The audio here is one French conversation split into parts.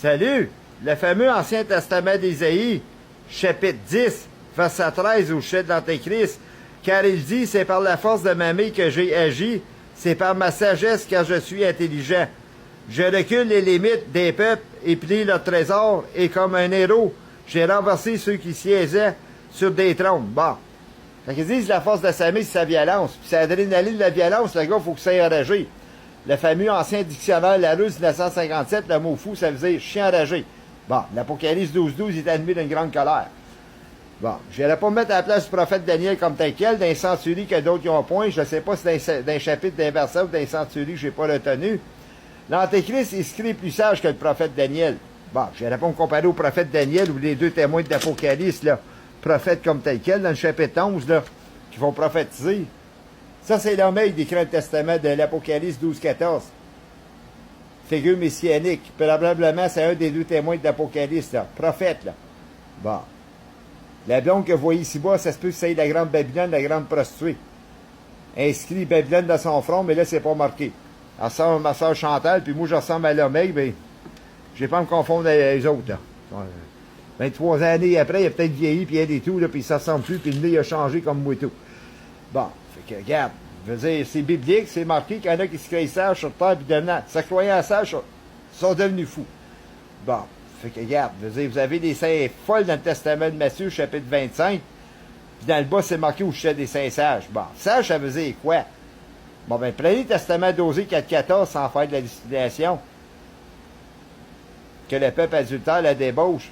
Salut! Le fameux Ancien Testament d'Ésaïe, chapitre 10, verset 13 au chef de l'Antéchrist, car il dit, c'est par la force de ma main que j'ai agi, c'est par ma sagesse car je suis intelligent. Je recule les limites des peuples et plie leur trésor, et comme un héros, j'ai renversé ceux qui siégeaient sur des trônes. Bon. Quand ils disent la force de sa main, c'est sa violence. Puis c'est l'adrénaline de la violence, le gars, il faut que ça ait enragé. Le fameux ancien dictionnaire Larousse 1957, le mot fou, ça veut dire chien enragé. Bon, l'Apocalypse 12.12 est animé d'une grande colère. Bon, je n'irai pas me mettre à la place du prophète Daniel comme tel quel, d'un centurie que d'autres y ont point. Je ne sais pas si c'est d'un chapitre d'un verset ou d'un centurie que je n'ai pas retenu. L'Antéchrist, il se crée plus sage que le prophète Daniel. Bon, je n'irai pas me comparer au prophète Daniel ou les deux témoins de l'Apocalypse, là, prophètes comme tel quel, dans le chapitre 11, là, qui vont prophétiser. Ça, c'est l'homme qui décrit le testament de l'Apocalypse 12-14. Figure messianique. Probablement, c'est un des deux témoins de l'Apocalypse, là. Prophète, là. Bon. La blonde que vous voyez ici-bas, ça se peut que c'est la grande Babylone, la grande prostituée. Inscrit Babylone dans son front, mais là, c'est pas marqué. Elle ressemble à ma soeur Chantal, puis moi, je ressemble à l'homme, mais je vais pas me confondre avec les autres, là. 23 années après, il a peut-être vieilli, puis elle et tout, là, puis ça ressemble plus, puis le nez a changé comme moi et tout. Bon, fait que, regarde, je veux dire, c'est biblique, c'est marqué qu'il y en a qui se créent sages sur terre, puis devenant, se croyant sages, sont devenus fous. Bon, fait que, regarde, je veux dire, vous avez des saints folles dans le testament de Matthieu, chapitre 25, puis dans le bas, c'est marqué où je suis des saints sages. Bon, sage, ça veut dire quoi? Bon, ben, prenez le testament d'Osée 4.14 sans faire de la distillation. Que le peuple adultère la débauche.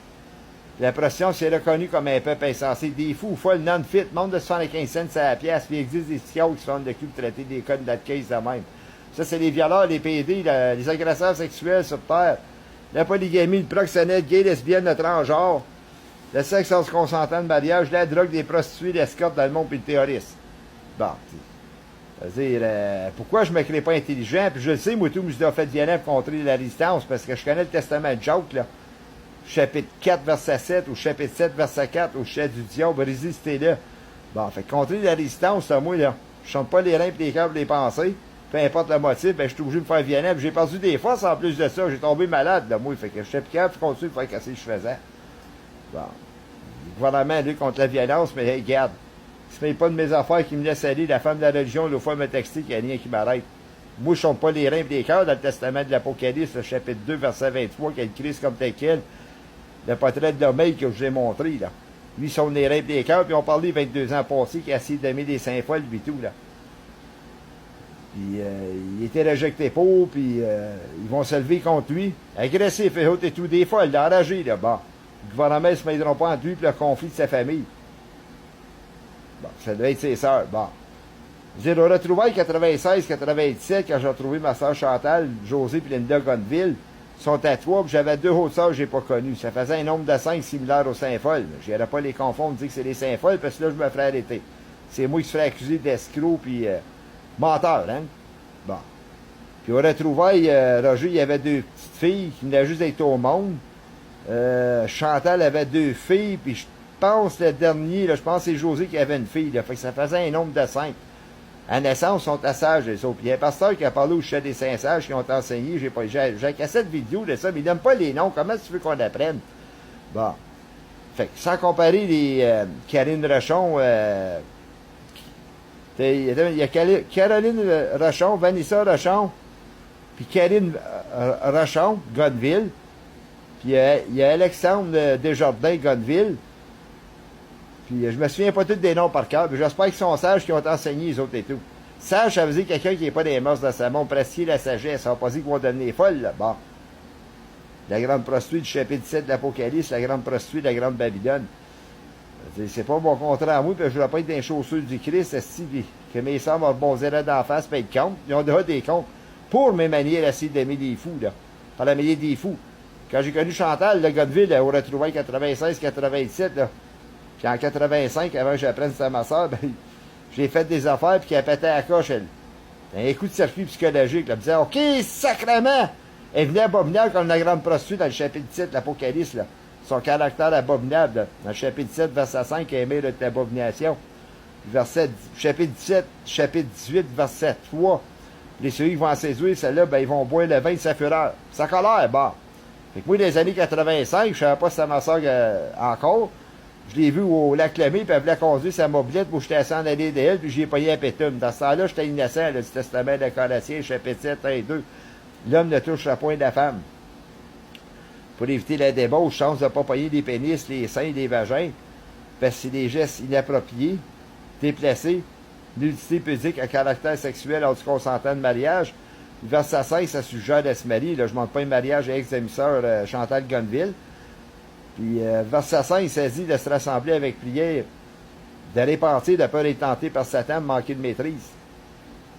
La pression, c'est reconnu comme un peuple insensé. Des fous, folles, non-fit, monde de 75 cents à la pièce, puis il existe des psychiatres qui se font de cul de traiter des codes de la case de même. Ça, c'est les violeurs, les PD, les agresseurs sexuels sur terre, la polygamie, le proxénète, gay, lesbienne, le transgenre, le sexe hors consentant de mariage, la drogue, des prostituées, l'escorte dans le monde, puis le terroriste. Bon, c'est-à-dire, pourquoi je me crée pas intelligent, puis je le sais, moi tout, je dois faire violent pour contrer la résistance, parce que je connais le testament de Joke, là. Chapitre 4, verset 7, ou chapitre 7, verset 4, au chef du diable, résistez-le. Bon, fait que contrer la résistance, c'est moi, là. Je chante pas les reins, pis les cœurs, les pensées. Peu importe le motif, ben, je suis obligé de me faire violent. J'ai perdu des forces en plus de ça. J'ai tombé malade, là, moi. Fait que je suis capable de continuer de faire casser ce que je faisais. Bon. Le gouvernement, lui, contre la violence, mais hey, regarde. Ce n'est pas de mes affaires qui me laisse aller. La femme de la religion, l'autre fois, m'a texté qu'il n'y a rien qui m'arrête. Moi, je chante pas les reins, pis les cœurs dans le testament de l'Apocalypse, le chapitre 2, verset 23, qu'il y a une crise comme tel quel. Le portrait de l'homme que je vous ai montré, là. Lui, ils sont les reins et les cœurs, puis on parlait 22 ans passés qu'il a essayé d'aimer des saints folles, lui tout, là. Puis, il était rejeté pour, puis ils vont se lever contre lui. Agressif, et autres et tout, des folles, enragés, là. Bon. Le gouvernement ne se mettront pas entre lui, puis le conflit de sa famille. Bon, ça devait être ses sœurs. Bon. Je veux dire, au retrouvailles 96-97, quand j'ai retrouvé ma sœur Chantal, Josée puis Linda Gonville, sont à 3, puis j'avais 2 autres sœurs que j'ai pas connues. Ça faisait un nombre de 5 similaire aux Saint-Folles. Je n'irais pas les confondre, dire que c'est les Saint-Folles, parce que là, je me ferais arrêter. C'est moi qui se ferais accuser d'escroc, puis menteur, hein? Bon. Puis au retrouvailles, Roger, il y avait 2 petites filles qui venaient juste d'être au monde. Chantal avait 2 filles, puis je pense le dernier, là, je pense que c'est José qui avait une fille, là. Fait que ça faisait un nombre de 5. À naissance, ils sont à sages, les autres. Puis il y a un pasteur qui a parlé au chef des Saints-Sages qui ont enseigné. J'ai cassé de vidéo de ça, mais il n'aime pas les noms. Comment tu veux qu'on apprenne? Bon. Fait que, sans comparer les Karine Rochon, il y a Caroline Rochon, Vanessa Rochon, puis Karine Rochon, Gonville. Puis il y a Alexandre Desjardins, Gonville. Puis je me souviens pas tous des noms par cœur, mais j'espère qu'ils sont sages qui ont enseigné les autres et tout. Sage, ça veut dire quelqu'un qui n'est pas des mœurs de sa mort, pratiquer la sagesse. Ça va pas dire qu'ils vont devenir folles, là. Bon. La grande prostituée du chapitre 7 de l'Apocalypse, la grande prostituée de la grande Babylone. C'est pas mon contrat à moi, puis je ne vais pas être dans les chaussures du Christ, que mes sœurs me rebondiraient d'en face, puis être compte. Ils ont déjà des comptes pour mes manières essayer d'aimer des fous, là. Par la manière des fous. Quand j'ai connu Chantal, le gars de ville, au retrouvailles 96-97, là. Puis en 85, avant que j'apprenne ça à ma soeur, ben, j'ai fait des affaires, puis qu'elle pétait à la coche, elle. Un coup de circuit psychologique, là. Elle me disait, OK, sacrément! Elle venait abominable comme la grande prostituée dans le chapitre 7 de l'Apocalypse, là. Son caractère abominable, là. Dans le chapitre 7, verset 5, elle aimait l'abomination. Chapitre 17, chapitre 18, verset 3. Les ceux qui vont en séduire, celle-là, ben, ils vont boire le vin de sa fureur. Sa colère, bah. Fait que moi, dans les années 85, je savais pas si c'était ma soeur encore. Je l'ai vu au lac Lemay, puis elle voulait conduire sa mobilette, puis j'étais assis en allée d'elle, puis j'ai payé un pétume. Dans ce temps-là, j'étais innocent, le testament de Colossiens, chapitre 7, 1 et 2. L'homme ne touche la pointe de la femme. Pour éviter la débauche, chance de ne pas payer les pénis, les seins, les vagins, parce que c'est des gestes inappropriés, déplacés, nudité pudique à caractère sexuel hors du consentement de mariage. Verset 5, ça suggère de se marier. Là, je ne demande pas un mariage à ex-demi-sœur Chantal Gonville. Puis, verset 5, il s'agit de se rassembler avec prière, de répartir, de peur être tenté par Satan, de manquer de maîtrise,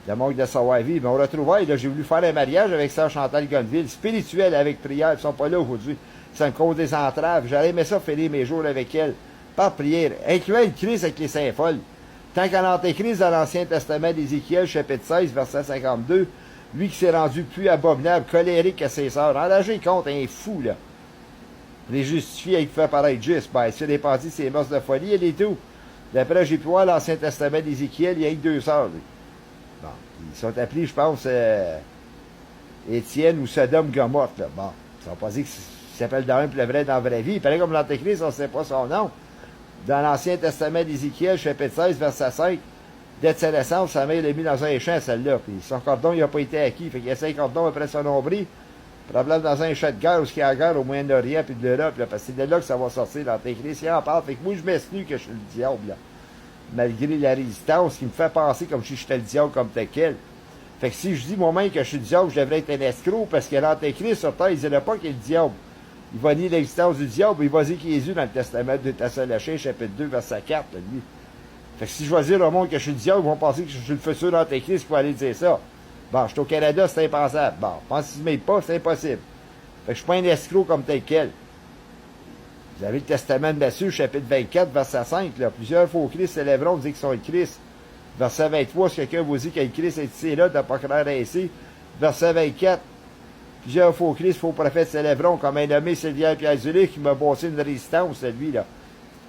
de manque de savoir-vivre. Mais on retrouve, là, j'ai voulu faire un mariage avec sœur Chantal Gonville, spirituel avec prière. Ils ne sont pas là aujourd'hui. Ça me cause des entraves. J'aurais aimé ça finir mes jours avec elle, par prière, incluant une crise avec les saints folles. Tant qu'à l'antéchrist dans l'Ancien Testament d'Ézéchiel, chapitre 16, verset 52, lui qui s'est rendu plus abominable, colérique à ses sœurs, enragé contre un fou, là. Les justifier et qui fait paraître juste. Ben, s'il est parti ses mœurs de folie, elle est tout. D'après, j'ai pu voir l'Ancien Testament d'Ézéchiel, il y a eu 2 sœurs. Lui. Bon, ils sont appelés, je pense, Étienne ou Sodome Gomorrhe, là. Bon, ça ne veut pas dire qu'il s'appelle dans un puis le vrai dans la vraie vie. Il paraît comme l'Antéchrist, on ne sait pas son nom. Dans l'Ancien Testament d'Ézéchiel, chapitre 16, verset 5, dès sa naissance, sa mère l'a mis dans un champ, celle-là. Puis son cordon, il n'a pas été acquis. Fait qu'il y a 5 cordons après son nombril. Problème dans un champ de guerre où il y a la guerre au Moyen-Orient puis de l'Europe, là, parce que c'est de là que ça va sortir l'Antéchrist. Il en parle. Fait que moi, je m'exclus que je suis le diable, là. Malgré la résistance, qui me fait penser comme si j'étais le diable comme tel quel. Fait que si je dis moi-même que je suis le diable, je devrais être un escroc, parce que l'Antéchrist, sur terre, il ne dirait pas qu'il est le diable. Il va nier l'existence du diable, il va dire qu'il est Jésus dans le Testament de Thessaloniciens, chapitre 2, verset 4, là, lui. Fait que si je vais dire au monde que je suis le diable, ils vont penser que je suis le futur Antéchrist pour aller dire ça. Bon, je suis au Canada, c'est impensable. Bon, pensez-y pas, c'est impossible. Fait que je suis pas un escroc comme tel quel. Vous avez le Testament de Matthieu, chapitre 24, verset 5, là. Plusieurs faux Christ s'élèveront, dit qu'ils sont le Christ. Verset 23, si quelqu'un vous dit que le Christ est ici et là, de ne pas croire ainsi. Verset 24, plusieurs faux Christ, faux prophètes s'élèveront, comme un nommé Sylvain Pierre Zulé qui m'a bossé une résistance, lui, là.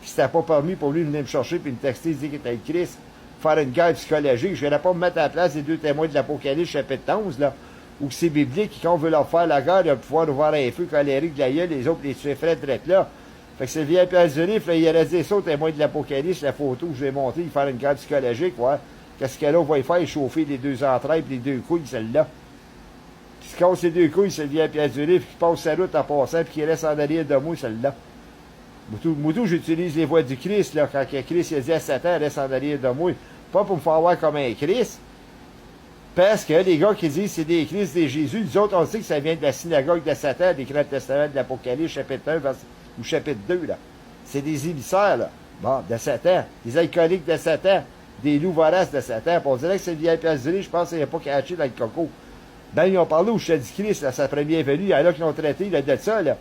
Puis c'était pas permis pour lui de venir me chercher puis me texter, dire qu'il était le Christ. Faire une guerre psychologique. Je ne vais pas me mettre à la place des 2 témoins de l'Apocalypse, chapitre 11, là, où c'est biblique, quand on veut leur faire la guerre, il va pouvoir ouvrir un feu colérique de la gueule, les autres les tuer frais direct là. Fait que Sylvain Pierre Zurif, il aurait dit ça aux témoins de l'Apocalypse, la photo que je vais montrer, il faire une guerre psychologique, ouais. Qu'est-ce qu'elle va y faire? Chauffer les 2 entrailles et les 2 couilles, celle-là. Qui se casse les 2 couilles, Sylvain Pierre Zurif, qui passe sa route en passant, puis qui reste en arrière de moi, celle-là. Moutou, j'utilise les voix du Christ, là, quand Christ a dit à Satan, reste en arrière de moi. Pas pour me faire voir comme un Christ. Parce que les gars qui disent que c'est des Christ, des Jésus, les autres, on sait que ça vient de la synagogue de Satan, des Grands Testaments de l'Apocalypse, chapitre 1 ou chapitre 2, là. C'est des émissaires, là. Bon, de Satan. Des alcooliques de Satan. Des loups voraces de Satan. Puis on dirait que c'est le vieil Piazzerie, je pense qu'il n'y a pas caché dans le coco. Ben, ils ont parlé au chef du Christ, là, sa première venue. Il y en a qui l'ont traité, là, de ça, là.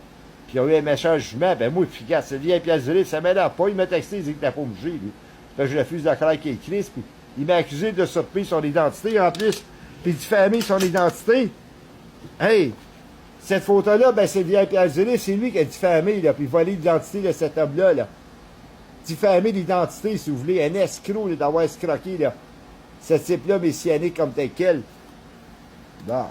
Puis ils ont eu un méchant jugement. Ben, moi, puis regarde, c'est le vieil Piazzerie, ça m'énerve pas. Il m'a texté, il dit qu'il n'a pas bougé, lui. Fait que je refuse de croire qu'il est Christ, puis il m'a accusé de surpris son identité, en plus, puis diffamer son identité. Hey! Cette photo-là, ben, c'est le vieil Piazzerie, c'est lui qui a diffamé, là, puis volé l'identité de cet homme-là, là. Diffamer l'identité, si vous voulez, un escroc, là, d'avoir escroqué, là. Ce type-là, messianique comme tel quel. Bon.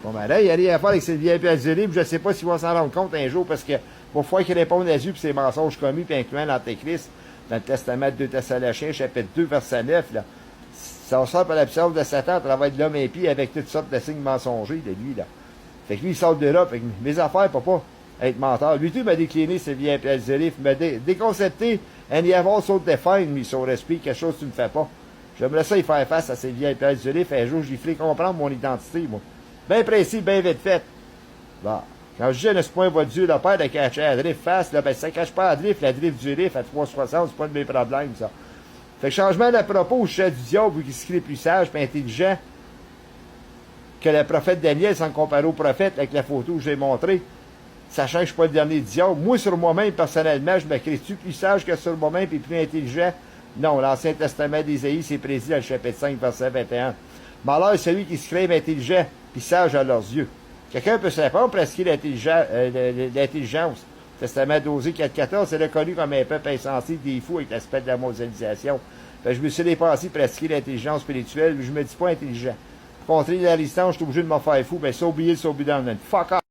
Bon, ben là, il n'y a rien à faire avec cette vieille Piazzerie, puis je ne sais pas s'il va s'en rendre compte un jour, parce que pour fois qu'il réponde à Dieu, puis ses mensonges commis, puis incluant l'Antéchrist, dans le Testament de 2 Thessaloniciens, chapitre 2, verset 9, là. Ça sort par la puissance de Satan à travers de l'homme impie avec toutes sortes de signes mensongers de lui, là. Fait que lui, il sort d'Europe. Fait que mes affaires, papa, être menteur. Lui, tout m'a décliné, c'est bien Piazzerie, il m'a déconcepté, and y avoir so define, lui, son esprit, quelque chose que tu ne fais pas. J'aimerais ça y faire face à ces vieilles Piazzerie, un jour, j'y ferai comprendre mon identité, moi. Bien précis, bien vite fait. Bon. Quand je dis à ce point, va Dieu le Père de cacher la drift face, là, ben, ça cache pas la drift du riff à 360, c'est pas de mes problèmes, ça. Fait que changement de propos, je sais du diable, qui se crée plus sage, puis intelligent, que le prophète Daniel, sans le comparer au prophète, avec la photo que j'ai montrée, sachant que je ne suis pas le dernier diable. Moi, sur moi-même, personnellement, je me crée-tu plus sage que sur moi-même, et plus intelligent? Non, l'Ancien Testament d'Ésaïe, c'est précis dans le chapitre 5, verset 21. Malheur, celui qui se crée intelligent, puis sage à leurs yeux. Quelqu'un peut se répondre, pratiquer l'intelligence. Testament d'Osée 4.14, c'est reconnu comme un peuple insensé, des fous avec l'aspect de la mondialisation. Je me suis dépensé pratiquer l'intelligence spirituelle, mais je me dis pas intelligent. Pour contrer la résistance, je suis obligé de m'en faire fou, mais c'est oublié, c'est oublié dans le fuck off.